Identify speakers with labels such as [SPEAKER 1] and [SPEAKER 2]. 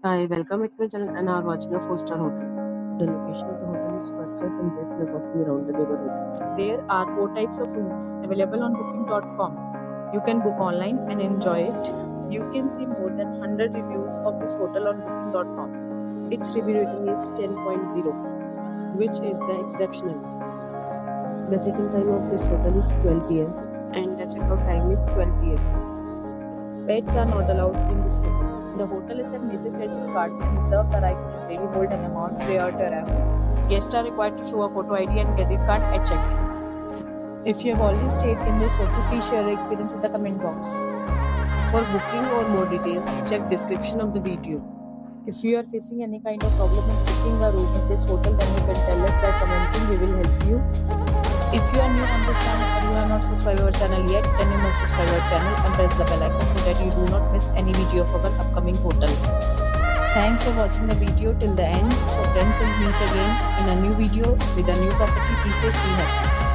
[SPEAKER 1] Hi, welcome back to my channel and are watching a 4-star hotel. The location of the hotel is first class and guests love walking around the neighborhood. There are 4 types of rooms available on booking.com. You can book online and enjoy it. You can see more than 100 reviews of this hotel on booking.com. Its review rating is 10.0, which is the exceptional. The check-in time of this hotel is 12 p.m. and the checkout time is 12 p.m. Pets are not allowed in this hotel. The hotel accepts major credit cards and reserves the right to pay hold an amount prior to arrival. Guests are required to show a photo ID and credit card at check-in. If you have already stayed in this hotel, please share your experience in the comment box. For booking or more details, check description of the video. If you are facing any kind of problem in booking a room in this hotel, then you can tell us by commenting. We will help you. If you are new on this channel or you have not subscribed our channel yet, then you must subscribe our channel and press the bell icon so that you do not miss any video of our upcoming hotel. Thanks for watching the video till the end. So friends, will meet again in a new video with a new property. Be safe, be happy.